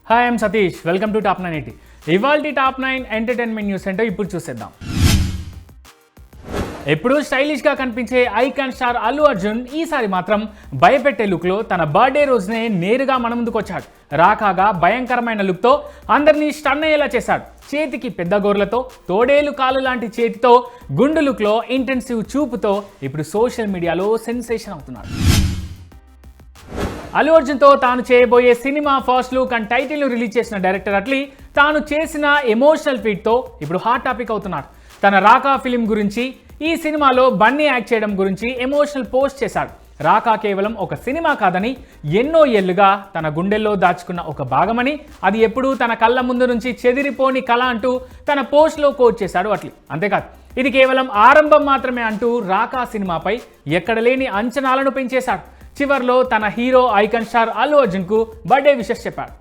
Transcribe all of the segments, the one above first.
Hi I'm Satish, welcome to top 980. ఇవాల్టి top 9 entertainment news ఏంటో ఇప్పుడు చూసేద్దాం. ఎప్పుడూ స్టైలిష్గా కనిపించే ఐకాన్ స్టార్ అల్లు అర్జున్ ఈసారి మాత్రం భయపెట్టే లుక్లో తన బర్త్డే రోజునే నేరుగా మన ముందుకు వచ్చాడు. రాకాగా భయంకరమైన లుక్తో అందరినీ స్టన్ అయ్యేలా చేశాడు. చేతికి పెద్ద గోర్లతో, తోడేలు కాలు లాంటి చేతితో, గుండు లుక్లో, ఇంటెన్సివ్ చూపుతో ఇప్పుడు సోషల్ మీడియాలో సెన్సేషన్ అవుతున్నాడు. అల్లు అర్జున్తో తాను చేయబోయే సినిమా ఫస్ట్ లుక్ అండ్ టైటిల్ను రిలీజ్ చేసిన డైరెక్టర్ అట్లీ తాను చేసిన ఎమోషనల్ ఫీట్తో ఇప్పుడు హాట్ టాపిక్ అవుతున్నాడు. తన రాకా ఫిలిం గురించి, ఈ సినిమాలో బన్నీ యాక్ట్ చేయడం గురించి ఎమోషనల్ పోస్ట్ చేశాడు. రాకా కేవలం ఒక సినిమా కాదని, ఎన్నో ఏళ్లుగా తన గుండెల్లో దాచుకున్న ఒక భాగమని, అది ఎప్పుడూ తన కళ్ళ ముందు నుంచి చెదిరిపోని కళ అంటూ తన పోస్ట్లో కోట్ చేశాడు అట్లీ. అంతేకాదు, ఇది కేవలం ఆరంభం మాత్రమే అంటూ రాకా సినిమాపై ఎక్కడ లేని అంచనాలను పెంచేశాడు. చివర్లో తన హీరో ఐకాన్ స్టార్ అల్లు అర్జున్కు బర్త్డే విషెస్ చెప్పాడు.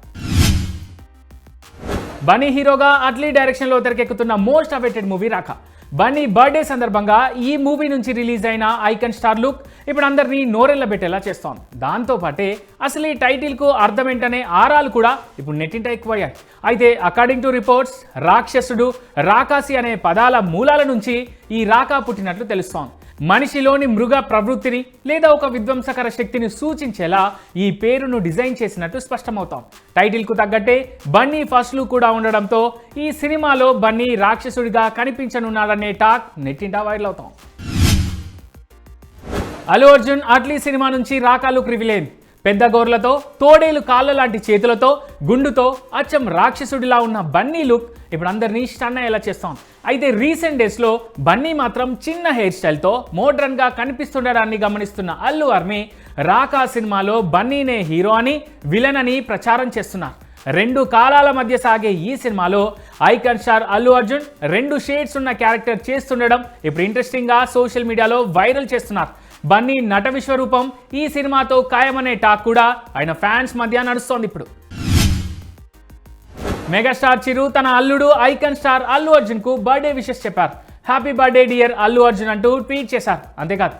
బన్నీ హీరోగా అట్లీ డైరెక్షన్లో తెరకెక్కుతున్న మోస్ట్ అవైటెడ్ మూవీ రాకా. బన్నీ బర్త్డే సందర్భంగా ఈ మూవీ నుంచి రిలీజ్ అయిన ఐకాన్ స్టార్ లుక్ ఇప్పుడు అందరినీ నోరెళ్లబెట్టేలా చేస్తోంది. దాంతోపాటే అసలు ఈ టైటిల్కు అర్థం ఏంటనే ఆరాలు కూడా ఇప్పుడు నెట్టింట ఎక్కువయ్యాయి. అయితే అకార్డింగ్ టు రిపోర్ట్స్, రాక్షసుడు, రాకాసి అనే పదాల మూలాల నుంచి ఈ రాకా పుట్టినట్లు తెలుస్తోంది. మనిషిలోని మృగ ప్రవృత్తిని లేదా ఒక విధ్వంసకర శక్తిని సూచించేలా ఈ పేరును డిజైన్ చేసినట్టు స్పష్టమవుతాం. టైటిల్కు తగ్గట్టే బన్నీ ఫస్ట్ లుక్ కూడా ఉండడంతో ఈ సినిమాలో బన్నీ రాక్షసుడిగా కనిపించనున్నాడనే టాక్ నెట్టింటా వైరల్ అవుతాం. అల్లు అర్జున్ అట్లీ సినిమా నుంచి రాకా లుక్ రివీల్ అయింది. పెద్ద గోర్లతో, తోడేలు కాళ్ళ లాంటి చేతులతో, గుండుతో అచ్చం రాక్షసుడిలా ఉన్న బన్నీ లుక్ ఇప్పుడు అందరినీ స్టన్ అయ్యేలా చేస్తాం. అయితే రీసెంట్ డేస్లో బన్నీ మాత్రం చిన్న హెయిర్ స్టైల్తో మోడ్రన్గా కనిపిస్తుండడాన్ని గమనిస్తున్న అల్లు ఆర్మీ రాకా సినిమాలో బన్నీనే హీరో అని, విలన్ అని ప్రచారం చేస్తున్నారు. 2 కాలాల మధ్య సాగే ఈ సినిమాలో icon star Allu Arjun 2 shades ఉన్న క్యారెక్టర్ చేస్తుండడం ఇప్పుడు ఇంట్రెస్టింగ్గా సోషల్ మీడియాలో వైరల్ చేస్తున్నారు. బన్నీ నట విశ్వరూపం ఈ సినిమాతో ఖాయమనే టాక్ కూడా ఆయన ఫ్యాన్స్ మధ్య నడుస్తోంది. ఇప్పుడు మెగాస్టార్ చిరు తన అల్లుడు ఐకాన్ స్టార్ అల్లు అర్జున్కు బర్త్డే విషెస్ చెప్పారు. Happy birthday dear Allu Arjun అంటూ ట్వీట్ చేశారు. అంతేకాదు,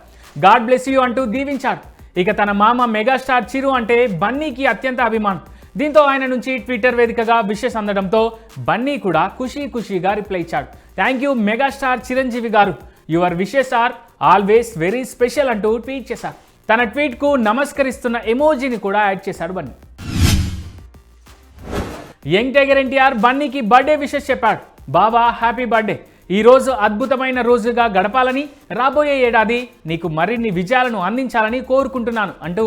గాడ్ బ్లెస్ యూ అంటూ దీవించాడు. ఇక తన మామ మెగాస్టార్ చిరు అంటే బన్నీకి అత్యంత అభిమానం. దీంతో ఆయన నుంచి ట్విట్టర్ వేదికగా విషెస్ అందడంతో బన్నీ కూడా ఖుషీగా రిప్లై ఇచ్చాడు. థ్యాంక్ యూ మెగాస్టార్ చిరంజీవి గారు, your wishes are always very special అంటూ ట్వీట్ చేశారు. తన ట్వీట్కు నమస్కరిస్తున్న ఎమోజీని కూడా యాడ్ చేశాడు బన్నీ. యంగ్ టైగర్ ఎన్టీఆర్ బన్నీకి బర్త్డే విషెస్ చెప్పాడు. బాబా హ్యాపీ బర్త్డే, ఈ రోజు అద్భుతమైన రోజుగా గడపాలని, రాబోయే ఏడాది నీకు మరిన్ని విజయాలను అందించాలని కోరుకుంటున్నాను అంటూ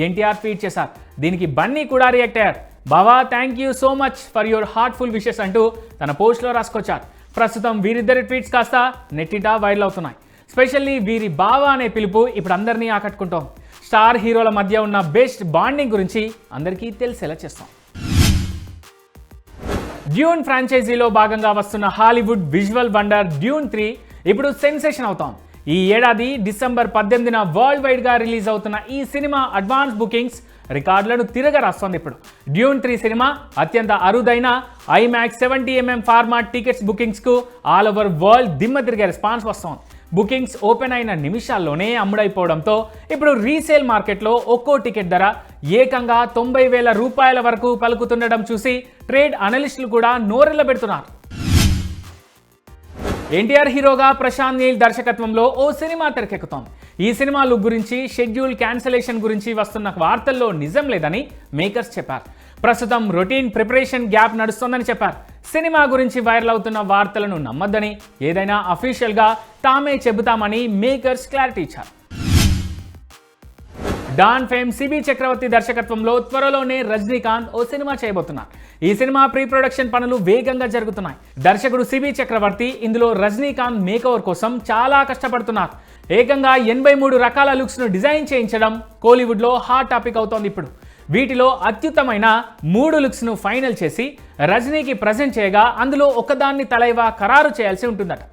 ఎన్టీఆర్ ట్వీట్ చేశారు. దీనికి బన్నీ కూడా రియాక్ట్ అయ్యారు. బాబా thank you so much for your heartful wishes అంటూ తన పోస్ట్లో రాసుకొచ్చారు. ప్రస్తుతం వీరిద్దరి ట్వీట్స్ కాస్త నెట్టిటా వైరల్ అవుతున్నాయి. స్పెషల్లీ వీరి బావా అనే పిలుపు ఇప్పుడు అందరినీ ఆకట్టుకుంటాం. స్టార్ హీరోల మధ్య ఉన్న బెస్ట్ బాండింగ్ గురించి అందరికీ తెలిసేలా చేస్తాం. డ్యూన్ ఫ్రాంచైజీలో భాగంగా వస్తున్న హాలీవుడ్ విజువల్ వండర్ డ్యూన్ 3 ఇప్పుడు సెన్సేషన్ అవుతాం. ఈ ఏడాది డిసెంబర్ 18న వరల్డ్ వైడ్గా రిలీజ్ అవుతున్న ఈ సినిమా అడ్వాన్స్ బుకింగ్స్ రికార్డులను తిరగరాస్తోంది. ఇప్పుడు డ్యూన్ 3 సినిమా అత్యంత అరుదైన ఐమాక్స్ 70mm ఫార్మాట్ టికెట్స్ బుకింగ్స్కు ఆల్ ఓవర్ వరల్డ్ దిమ్మ తిరిగే రెస్పాన్స్ వస్తోంది. బుకింగ్స్ ఓపెన్ అయిన నిమిషాల్లోనే అమ్ముడైపోవడంతో ఇప్పుడు రీసేల్ మార్కెట్లో ఒక్కో టికెట్ ధర ఏకంగా 90,000 రూపాయల వరకు పలుకుతుండడం చూసి ట్రేడ్ అనలిస్టులు కూడా నోరెళ్లబెడుతున్నారు. ఎన్టీఆర్ హీరోగా ప్రశాంత్ నీల్ దర్శకత్వంలో ఓ సినిమా తెరకెక్కుతోంది. ఈ సినిమా లుక్ గురించి, షెడ్యూల్ క్యాన్సిలేషన్ గురించి వస్తున్న వార్తల్లో నిజం లేదని మేకర్స్ చెప్పారు. ప్రస్తుతం రొటీన్ ప్రిపరేషన్ గ్యాప్ నడుస్తోందని చెప్పారు. సినిమా గురించి వైరల్ అవుతున్న వార్తలను నమ్మొద్దని, ఏదైనా అఫీషియల్గా తామే చెబుతామని మేకర్స్ క్లారిటీ ఇచ్చారు. డాన్ ఫేమ్ సిబి చక్రవర్తి దర్శకత్వంలో త్వరలోనే రజనీకాంత్ ఓ సినిమా చేయబోతున్నారు. ఈ సినిమా ప్రీ ప్రొడక్షన్ పనులు వేగంగా జరుగుతున్నాయి. దర్శకుడు సిబి చక్రవర్తి ఇందులో రజనీకాంత్ మేకఓవర్ కోసం చాలా కష్టపడుతున్నారు. ఏకంగా 83 రకాల లుక్స్ను డిజైన్ చేయించడం కోలీవుడ్లో హాట్ టాపిక్ అవుతోంది. ఇప్పుడు వీటిలో అత్యుత్తమైన 3 లుక్స్ను ఫైనల్ చేసి రజనీకి ప్రజెంట్ చేయగా అందులో ఒకదాన్ని తలైవా ఖరారు చేయాల్సి ఉంటుందట.